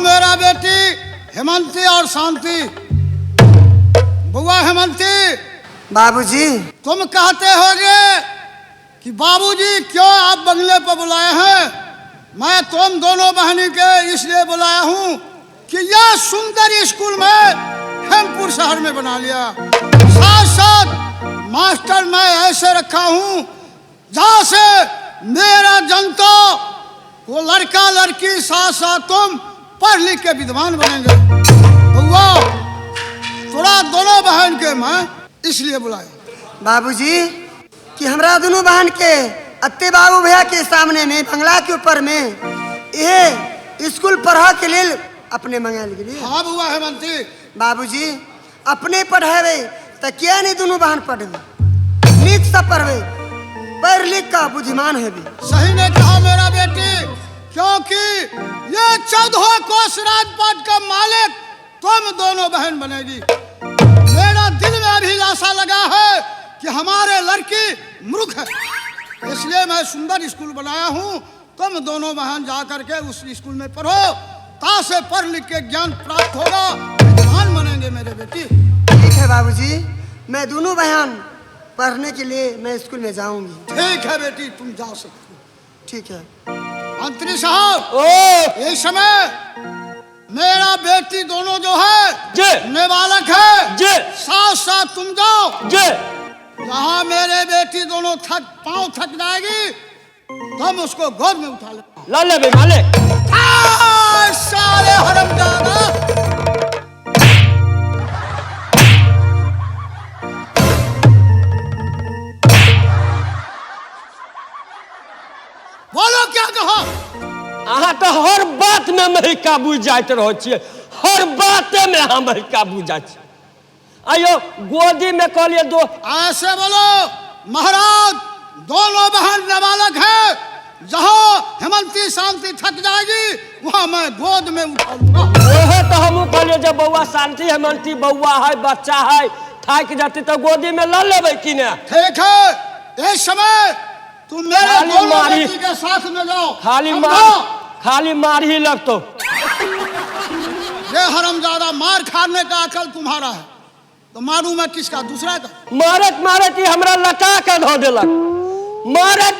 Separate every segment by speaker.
Speaker 1: मेरा बेटी हेमंती और शांति। बुआ हेमंती,
Speaker 2: बाबूजी।
Speaker 1: तुम कहते होगे कि बाबूजी क्यों आप बंगले पर बुलाए हैं। मैं तुम दोनों बहनी के इसलिए बुलाया हूँ कि यह सुंदर स्कूल में हेमपुर शहर में बना लिया। साथ साथ मास्टर मैं ऐसे रखा हूँ जहाँ से मेरा जनता वो लड़का लड़की साथ साथ तुम पढ़ लिख के विद्वान बनेंगे। बुआ, थोड़ा दोनों बहन के मैं इसलिए बुलाया।
Speaker 2: बाबूजी कि हमरा दोनों बहन के अत्ते बाबू भैया के सामने में बंगला के ऊपर में ये स्कूल पढ़ा के लिए अपने मंगाल के लिए।
Speaker 1: हाँ बुआ हेमंती।
Speaker 2: बाबूजी अपने पढ़ेवे तो क्या नहीं दोनों बहन पढ़ेवे, नीक से पढ़वे, पढ़ लिख का बुद्धिमान है भी।
Speaker 1: सही ने कहा मेरा बेटी, क्योंकि ये 14 कोस राजपाट का मालिक तुम दोनों बहन बनेगी। मेरा दिल में अभिलाषा लगा है कि हमारे लड़की मूर्ख है, इसलिए मैं सुंदर स्कूल बनाया हूँ। तुम दोनों बहन जा करके उस स्कूल में पढ़ो, ता से पढ़ लिख के ज्ञान प्राप्त होगा, विद्वान बनेंगे मेरे बेटी।
Speaker 2: ठीक है बाबूजी, मैं दोनों बहन पढ़ने के लिए मैं स्कूल में जाऊंगी।
Speaker 1: ठीक है बेटी, तुम जा सकती हो।
Speaker 2: ठीक है।
Speaker 1: मंत्री साहब, इस समय मेरा बेटी दोनों जो है नाबालग है, साथ साथ तुम जाओ। जहाँ मेरे बेटी दोनों पाँव थक जाएगी तुम उसको गोद में उठा ले। सारे हरामजादा। बोलो क्या कहा।
Speaker 3: अहाँ तो हर बात में मेरी काबू जाते रहो छिए, हर बात में हम काबू जा। आयो गोदी में कहलिए दो।
Speaker 1: ऐसे बोलो महाराज, दोनों बहन नाबालग है, जहाँ हेमंती शांति थक जाएगी वहाँ मैं गोद में उठा लूंगा।
Speaker 3: वह तो हम कहलिए जब बउआ शांति हेमंती बउआ है बच्चा है थक जाती तो गोदी में ला लेबै कि ना।
Speaker 1: ठीक है, इस समय तुम मेरे दोनों बेटी के साथ में जाओ।
Speaker 3: खाली मार ही लगतो।
Speaker 1: ये हरामजादा, मार खाने का अकल तुम्हारा है तो मारू मैं किसका, दूसरा का।
Speaker 3: मारत ही हमरा लटा के धो देलक,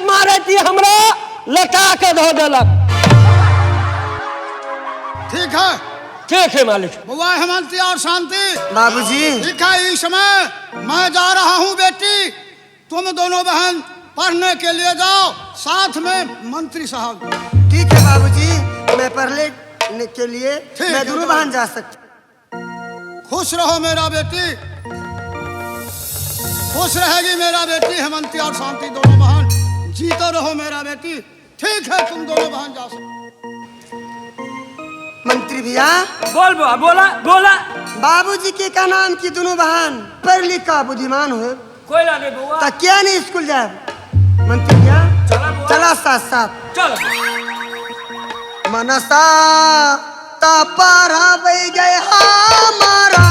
Speaker 3: मारत ही हमरा लटा के धो देलक। ठीक है मालिक।
Speaker 1: बुआ हेमंती और शांति।
Speaker 2: बाबूजी।
Speaker 1: ठीक है, इस समय मैं जा रहा हूँ बेटी, तुम दोनों बहन पढ़ने के लिए जाओ, साथ में मंत्री साहब।
Speaker 2: ठीक है बाबूजी, मैं पढ़ने के लिए मैं दोनों बहन जा सकती।
Speaker 1: खुश रहो मेरा बेटी, खुश रहेगी मेरा बेटी हेमंती और शांति दोनों बहन, जीते रहो मेरा बेटी। ठीक है, तुम दोनों बहन जा सकते।
Speaker 2: मंत्री भैया।
Speaker 3: बोला।
Speaker 2: बाबूजी के का नाम की दोनों बहन पढ़ लिख का बुद्धिमान हो,
Speaker 3: कोई ना नहीं बुआ
Speaker 2: तो क्या नहीं स्कूल जाए। मंत्री भैया चला साथ
Speaker 3: चल।
Speaker 2: मनसा ता पारा बह गए हमारा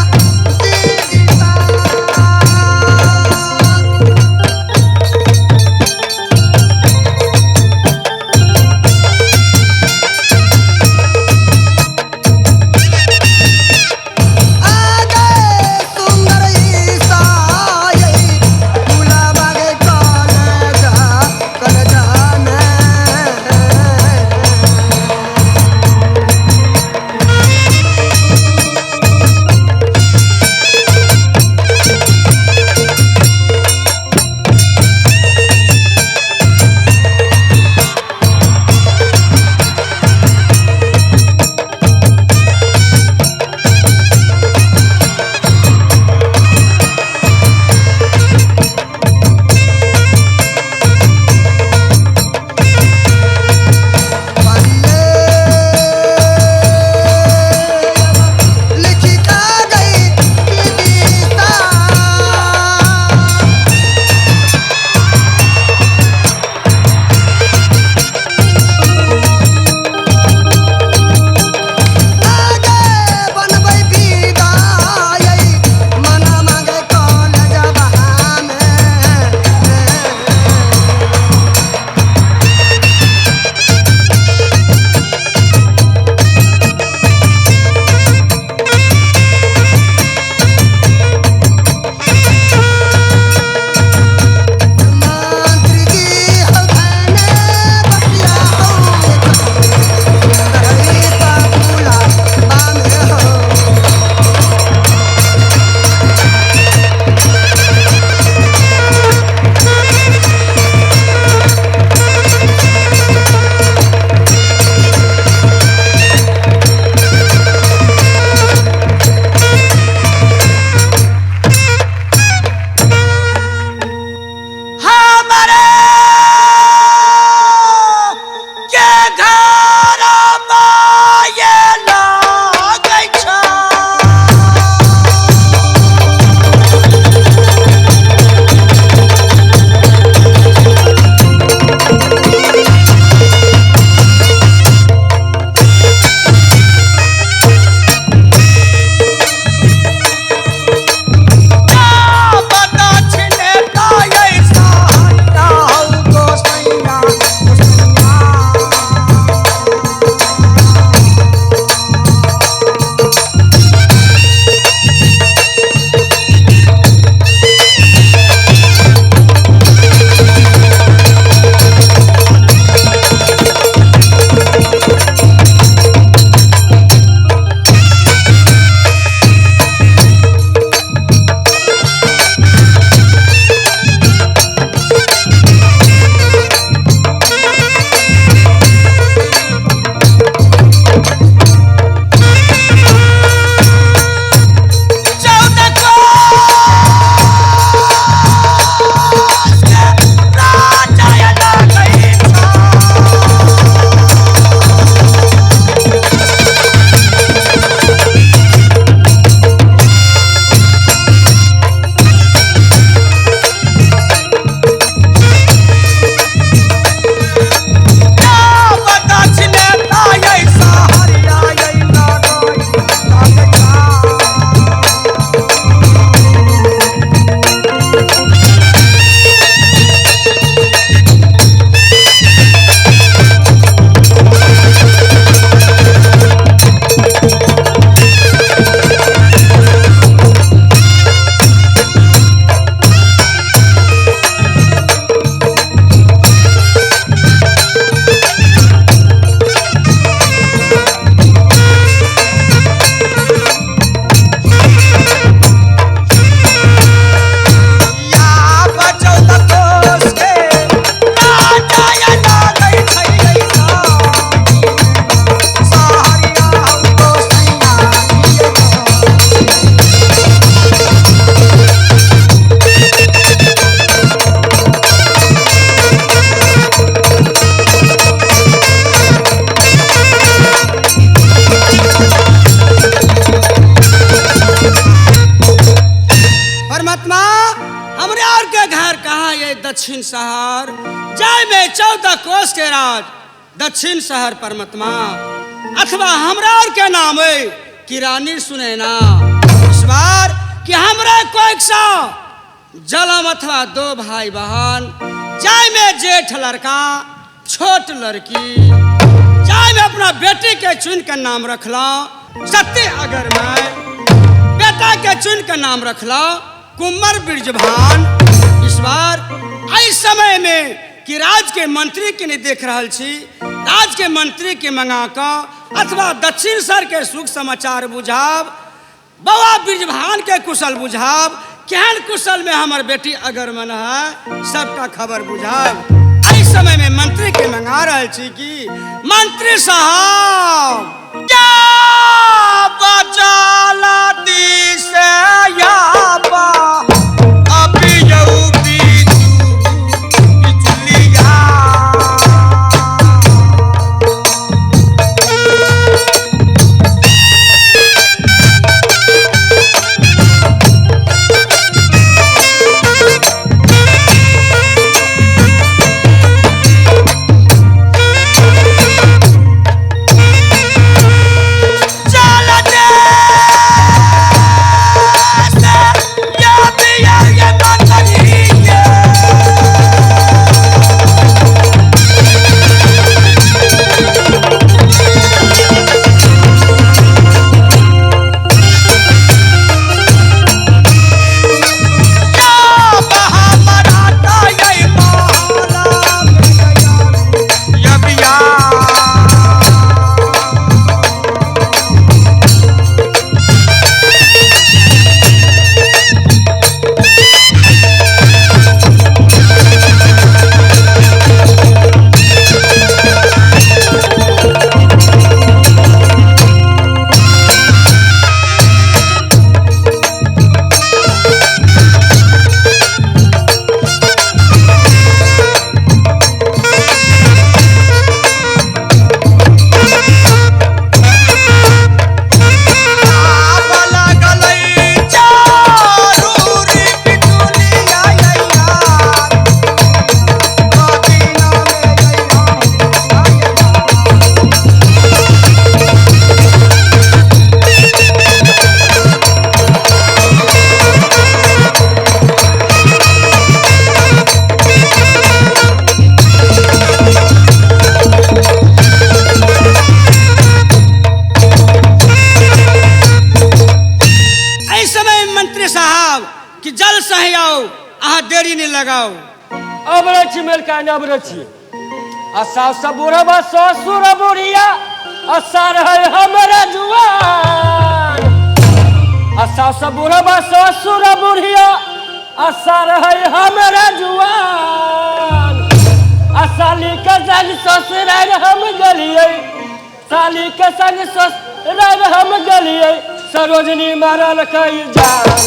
Speaker 4: दक्षिण शहर, जाय में 14 कोस के राज दक्षिण शहर परमात्मा, अथवा हमरा और के नाम है कि रानी सुनैना। इस बार कि हमरा कोई सा जलम अथवा 2 भाई बहन, जाय में जेठ लड़का छोट लड़की, जाय में अपना बेटी के चुन के नाम रखला सत्य, अगर मैं बेटा के चुन के नाम रखला कुंवर बिरजभान। इस बार इस समय में कि राज के मंत्री के नहीं देख रहा छी, राज के मंत्री के मंगा का अथवा दक्षिण सर के सुख समाचार बुझाव, बवा बिरजभान के कुशल बुझाव, केहन कुशल में हमार बेटी अगर मन है सबका खबर बुझाव। इस समय में मंत्री के मंगा रहे छी कि मंत्री साहब क्या बचाला दी से याबा अभी यू बिचलिया। लगाओ
Speaker 3: अबरची मेल का न अबरची असा सबुरा बा ससुर बुढ़िया असर है हमरा जुआन असा सबुरा बा ससुर बुढ़िया असर है हमरा जुआन असाली के संग ससुर हम गलिए साली के संग ससुर हम गलिए सरोजनी मारल कई जान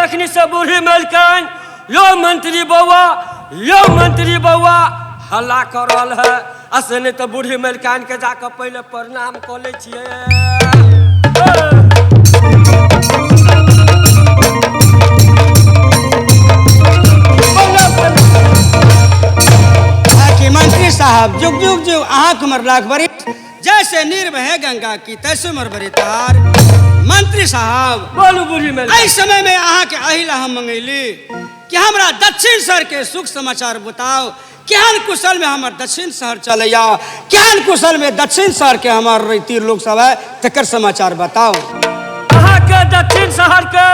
Speaker 3: तखनी से बूढ़ी मलकान यो मंत्री बउआ हल्ला कर रहा है। असे नहीं तो बूढ़ी मलकान के जाकर पहले प्रणाम कर ले
Speaker 4: कि मंत्री साहब जुग जुग जुग आँख उमर लाख बरी जैसे निर्भय गंगा की तैसे उमर बरी तार। मंत्री साहब
Speaker 3: बोलू बूढ़ी मलकान।
Speaker 4: इस समय में अहाँ के अहिला हम मंगैली कि हमरा दक्षिण शहर के सुख समाचार बताओ। केहन कुशल में हमार दक्षिण शहर चलैया, केहन कुशल में दक्षिण शहर के हमार रैती लोग सब है तकर समाचार बताओ।
Speaker 3: अहाँ के दक्षिण शहर के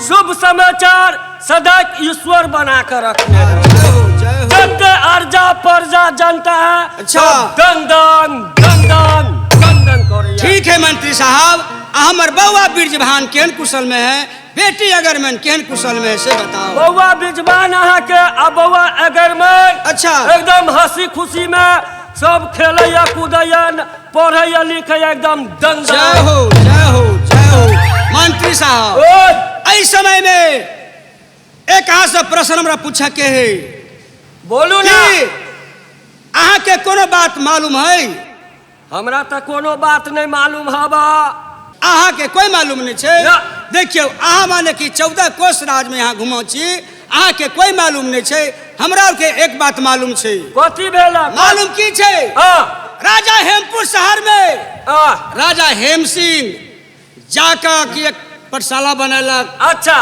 Speaker 3: शुभ समाचार सदा ईश्वर बना कर रखने जते अर्जा पर्जा जनता है।
Speaker 4: अच्छा।
Speaker 3: गंदन करे।
Speaker 4: ठीक है मंत्री साहब, हमार बउआ बिरजभान केहन कुशल में है, बेटी अगरमैन केहन कुशल में है से बताओ।
Speaker 3: बउआ बिरजभान अहाँ के आ बउआ अगरमैन
Speaker 4: अच्छा
Speaker 3: एकदम हंसी खुशी में सब खेलैया कूदैया पढ़ैया लिखैया एकदम दंग।
Speaker 4: जय हो जय हो जय हो। मंत्री साहब इस समय में एक अहाँ से प्रश्न हमरा पूछा के है।
Speaker 3: बोलू ना।
Speaker 4: अहाँ के कोनो बात मालूम है?
Speaker 3: हमरा तो कोनो बात नहीं मालूम हवा।
Speaker 4: अहाँ के कोई मालूम नहीं छे?
Speaker 3: ना।
Speaker 4: देखियो अहाँ माने कि 14 कोस राज में यहाँ घुमो छी, अहाँ के कोई मालूम नहीं छे। हमरा के एक बात मालूम छे।
Speaker 3: कथी भेला?
Speaker 4: मालूम की छे? राजा हेमपुर शहर में राजा हेम सिंह जाका की एक पाठशाला बनैलक।
Speaker 3: अच्छा।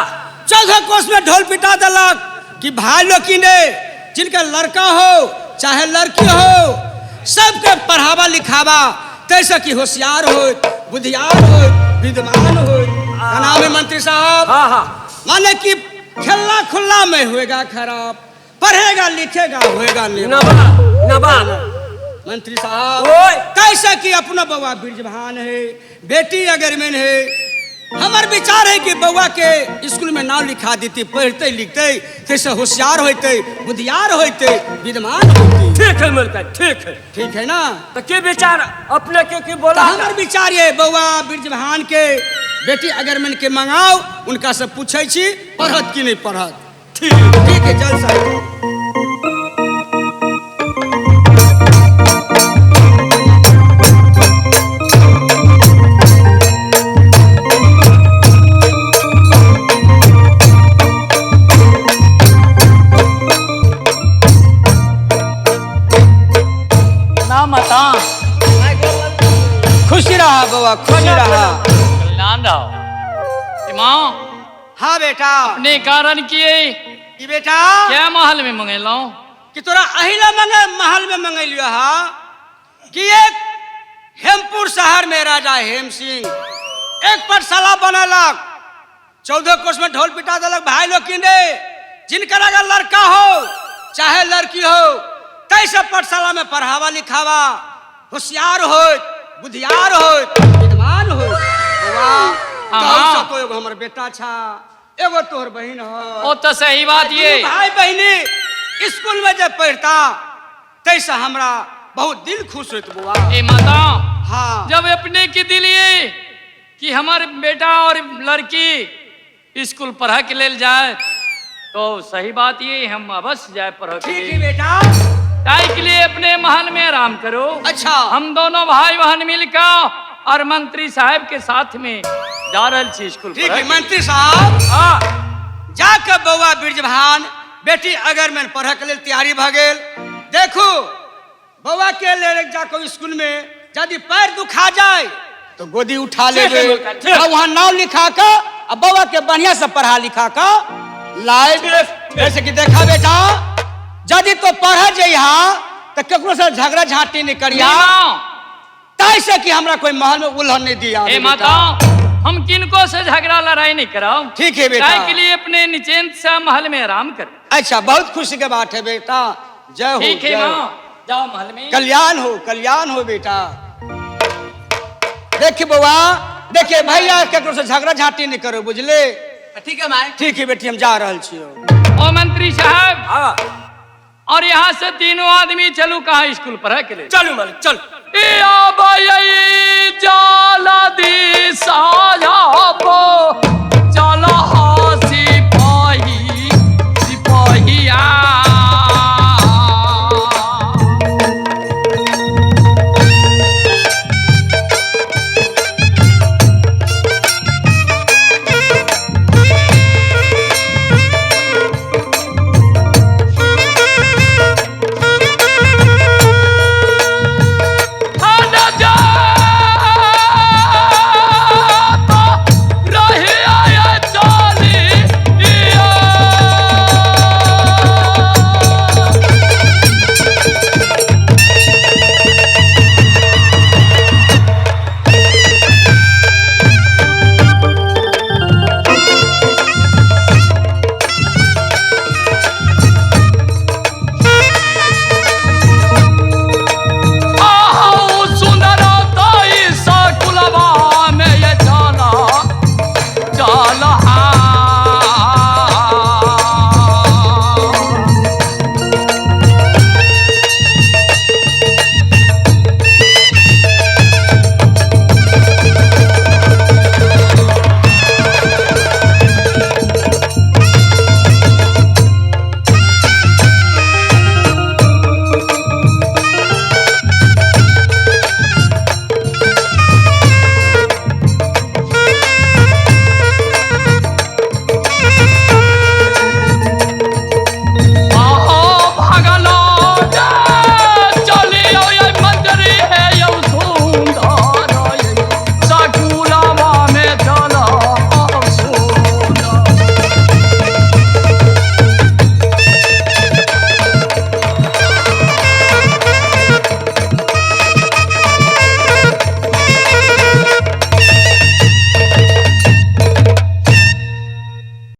Speaker 4: 14 कोस में ढोल पिटा देलक कि भाई लोग ने जिनका लड़का हो चाहे लड़की हो सबके पढ़ावा लिखावा तैसे कि होशियार हो, बुद्धियार हो, विद्वान हो। नाम है मंत्री साहब। माने कि खेलना खुल्ला में होएगा खराब, पढ़ेगा लिखेगा होएगा
Speaker 3: नबा।
Speaker 4: मंत्री साहब कैसे कि अपना बउआ बिरजभान है, बेटी अगरमैन है। हमार विचार है कि बउआ के स्कूल में नाम लिखा देती, पढ़ते लिखते कैसे होशियार होते, बुद्धियार होते, विद्वान होते।
Speaker 3: ठीक है मिलकर
Speaker 4: ठीक है ना।
Speaker 3: तो के विचार अपने के बोला?
Speaker 4: हमार विचार ये बउआ बिरजभान के बेटी अगरमैन के मंगाओ, उनका से पूछे छी पढ़त कि नहीं पढ़त। ठीक है जल साहब। खुशी रहा बउआ, खुशी रहा।
Speaker 5: कल्याण रहो। माँ
Speaker 4: हाँ बेटा।
Speaker 5: अपने कारण किए
Speaker 4: कि बेटा
Speaker 5: क्या महल में मंगेलो
Speaker 4: कि तोरा अहिला महल में मंगेलियो हा कि एक हेमपुर शहर में राजा हेम सिंह एक पाठशाला बनलक। 14 कोस में ढोल पिटा देलक भाई लोग ने जिनकर अगर लड़का हो चाहे लड़की हो तैसे पाठशाला में पढ़ावा लिखावा, होशियार हो, बुद्धियार हो, विद्वान हो। तो एगो हमर बेटा छा, एगो तोहर बहन हो।
Speaker 5: ओ तो सही बात ये।
Speaker 4: भाई बहनी स्कूल में जब पढ़ता तैसे हमरा बहुत दिल खुश होत बुआ।
Speaker 5: ए माता
Speaker 4: हाँ।
Speaker 5: जब अपने के दिल ये कि हमारे बेटा और लड़की स्कूल पढ़ा के ले जाए तो सही बात ये हम अवश्य जाए पढ़ा के।
Speaker 4: ठीक है बेटा।
Speaker 5: ताई के लिए अपने महल में आराम करो।
Speaker 4: अच्छा।
Speaker 5: हम दोनों भाई बहन मिलकर और मंत्री साहब के साथ में जा रहे छी स्कूल।
Speaker 4: ठीक है मंत्री साहब। जाकर बउआ बिरजभान बेटी अगरमैन पढ़ के लिए तैयारी भ गेल। देखो बउआ के ले जाकर स्कूल में यदि पैर दुखा जाए तो गोदी उठा ले वहाँ नाम लिखा कर अब बउआ के बढ़िया से पढ़ा लिखा कर लाए। जैसे कि देखा बेटा यदि तो पढ़ जइहा तो केकरो से झगड़ा झांटी नहीं करिया तैसे कि हमरा कोई महल में उल्हन नहीं दिया।
Speaker 5: ए माता हम किनको से झगड़ा लड़ाई नहीं कराओ।
Speaker 4: ठीक है बेटा।
Speaker 5: ताई के लिए अपने निश्चिंत से महल में आराम कर।
Speaker 4: अच्छा बहुत खुशी की बात है बेटा। जय हो।
Speaker 5: ठीक है माँ जाओ महल में।
Speaker 4: कल्याण हो बेटा। देखिए बउआ देखिए भैया केकरो से झगड़ा झांटी नहीं करो बुझले।
Speaker 2: ठीक है माई।
Speaker 4: ठीक है बेटी हम जा रहल छियो।
Speaker 5: ओ मंत्री साहब और यहाँ से तीनों आदमी चलू कहाँ स्कूल पढ़ा के लिए।
Speaker 3: चलू मालिक चल।
Speaker 5: जाला दी साया बो चला हासी वाला